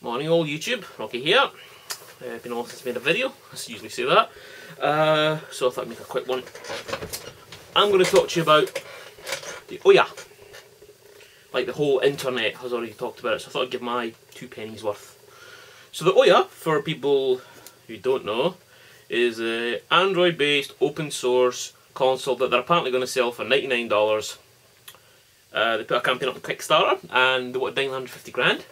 Morning all YouTube, Rocky here. Been on since I made a video, I usually say that. So I thought I'd make a quick one. I'm going to talk to you about the OUYA. Like the whole internet has already talked about it, so I thought I'd give my 2 pennies worth. So the OUYA, for people who don't know, is an Android based open source console that they're apparently going to sell for $99. They put a campaign up on Kickstarter and they wanted 950 grand.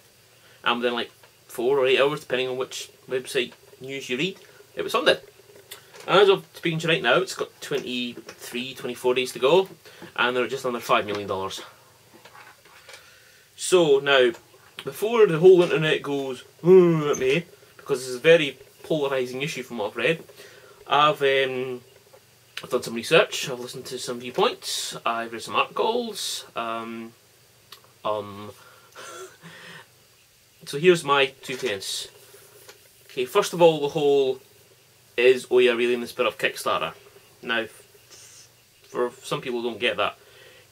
And within like 4 or 8 hours, depending on which website news you read, it was funded. And as of speaking to you right now, it's got 24 days to go, and they're just under $5 million. So now, before the whole internet goes at me, because this is a very polarising issue from what I've read, I've done some research, I've listened to some viewpoints, I've read some articles, so here's my 2 pence. Okay, first of all, the whole, is OUYA really in the spirit of Kickstarter? Now, for some people who don't get that,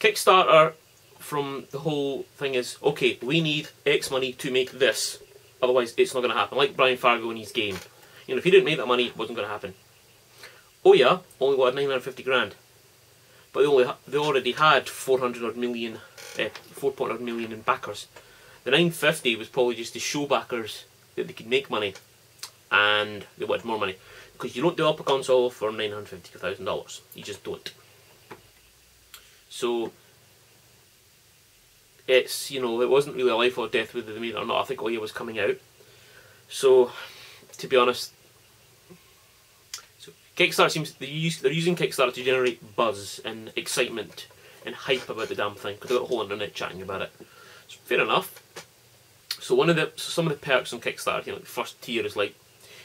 Kickstarter from the whole thing is, okay, we need X money to make this, otherwise it's not going to happen. Like Brian Fargo in his game. You know, if he didn't make that money, it wasn't going to happen. OUYA only wanted 950 grand, but they already had 4.0 million in backers. The 950 was probably just to show backers that they could make money, and they wanted more money. Because you don't develop a console for $950,000. You just don't. So, it's, you know, it wasn't really a life or death whether they made it or not. I think OUYA was coming out. So, to be honest, Kickstarter seems, they're using Kickstarter to generate buzz and excitement and hype about the damn thing, because they've got the whole internet chatting about it. So, fair enough. So some of the perks on Kickstarter, you know, the first tier is like,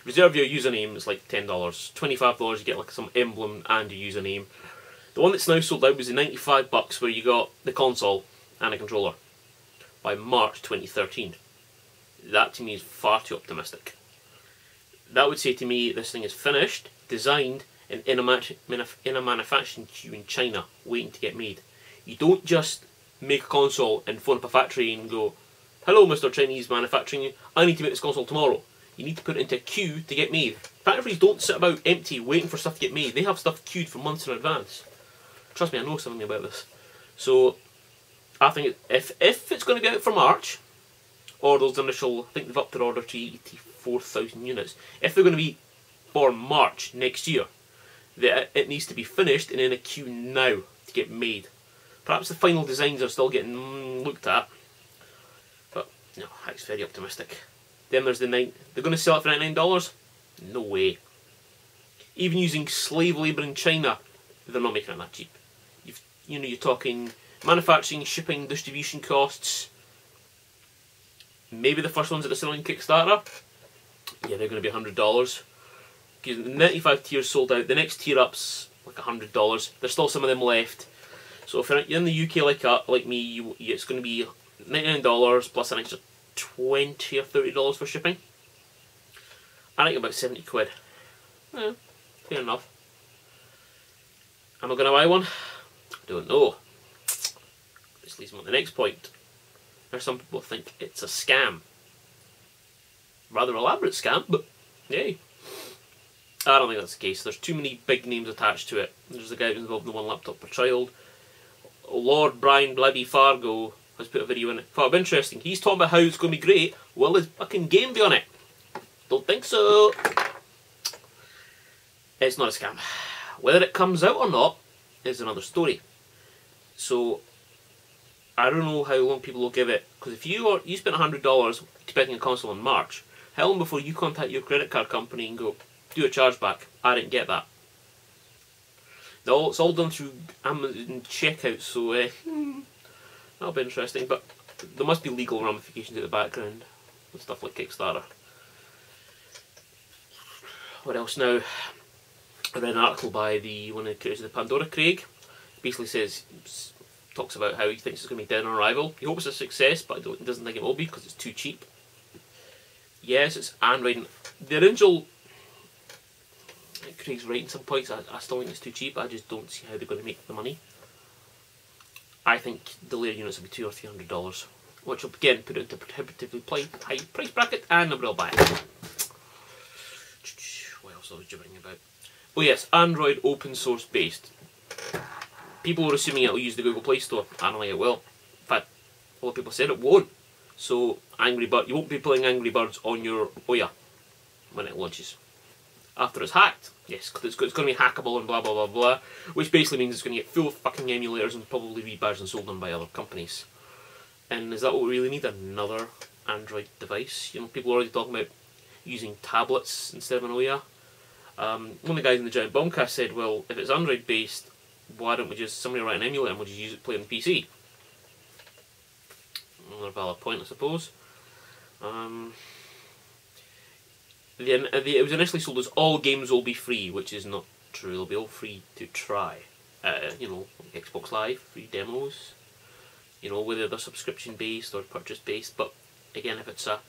reserve your username is like $10, $25 you get like some emblem and your username. The one that's now sold out was the $95 where you got the console and a controller by March 2013. That to me is far too optimistic. That would say to me this thing is finished, designed, and in a manufacturing queue in China, waiting to get made. You don't just make a console and phone up a factory and go, hello Mr. Chinese manufacturing, I need to make this console tomorrow. You need to put it into a queue to get made. Factories don't sit about empty waiting for stuff to get made. They have stuff queued for months in advance. Trust me, I know something about this. So, I think if it's going to be out for March, or those initial, I think they've upped their order to 84,000 units. If they're going to be for March next year, it needs to be finished and in a queue now to get made. Perhaps the final designs are still getting looked at, but no, that's very optimistic. Then there's the they're going to sell it for $99? No way. Even using slave labour in China, they're not making it that cheap. You're talking manufacturing, shipping, distribution costs. Maybe the first ones that are selling Kickstarter, yeah, they're going to be $100. Because the 95 tiers sold out. The next tier up's like $100. There's still some of them left. So if you're in the UK like me, it's going to be $99 plus an extra $20 or $30 for shipping. I think about 70 quid. Yeah, fair enough. Am I going to buy one? I don't know. This leads me on to the next point. Now some people think it's a scam. Rather elaborate scam, but yay. I don't think that's the case. There's too many big names attached to it. There's a guy who's involved in the one laptop per child. Lord Brian Bloody Fargo has put a video in it. Thought it interesting. He's talking about how it's going to be great. Will his fucking game be on it? Don't think so. It's not a scam. Whether it comes out or not is another story. So I don't know how long people will give it. Because if you spent $100 expecting a console in March, how long before you contact your credit card company and go, do a chargeback? I didn't get that. It's all done through Amazon checkout, so that'll be interesting. But there must be legal ramifications in the background with stuff like Kickstarter. What else now? I read an article by one of the creators of the Pandora, Craig. Basically talks about how he thinks it's going to be dead on arrival. He hopes it's a success, but he doesn't think it will be because it's too cheap. Yes, it's Android. The original, Craig's right in some points. I still think it's too cheap. I just don't see how they're going to make the money. I think the layer units will be $200 or $300 which will again put it into a prohibitively high price bracket, and nobody will buy it. What else was I gibbering about? Oh yes, Android open source based. People are assuming it'll use the Google Play Store. I don't think it will. In fact, a lot of people said it won't. So you won't be playing Angry Birds on your OUYA when it launches. After it's hacked, yes, because it's going to be hackable and blah blah blah blah, which basically means it's going to get full of fucking emulators and probably rebadged and sold on by other companies. And is that what we really need? Another Android device? You know, people are already talking about using tablets instead of an OUYA. One of the guys in the Giant Bombcast said, well, if it's Android based, why don't we just, somebody write an emulator and we'll just use it to play on the PC? Another valid point, I suppose. It was initially sold as all games will be free, which is not true. They'll be all free to try. You know, Xbox Live, free demos. You know, whether they're subscription based or purchase based. But again, if it's a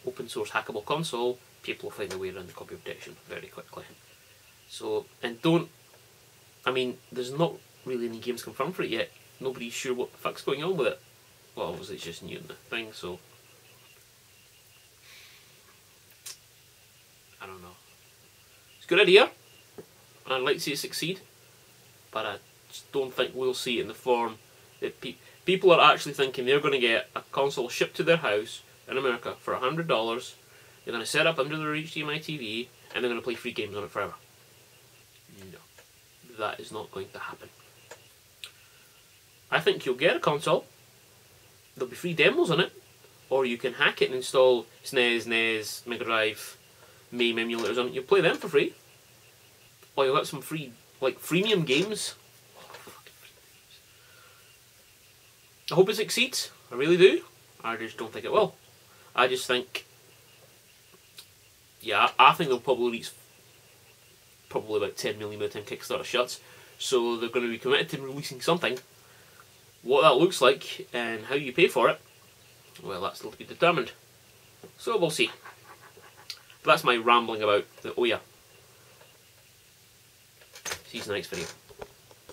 open source hackable console, people will find a way around the copy protection very quickly. So, and I mean, there's not really any games confirmed for it yet. Nobody's sure what the fuck's going on with it. Well, obviously it's just new in the thing, so I don't know. It's a good idea. I'd like to see it succeed, but I just don't think we'll see it in the form that people are actually thinking they're going to get a console shipped to their house in America for $100. They're going to set up under their HDMI TV and they're going to play free games on it forever. No, that is not going to happen. I think you'll get a console. There'll be free demos on it, or you can hack it and install SNES, NES, Mega Drive, MAME emulators on it. You'll play them for free. Or you'll get some free, like, freemium games. I hope it succeeds. I really do. I just don't think it will. I just think, yeah, I think they'll probably reach probably about 10 million by the time Kickstarter shuts. So they're going to be committed to releasing something. What that looks like and how you pay for it, well, that's still to be determined. So we'll see. But that's my rambling about the OUYA. See you in the next video.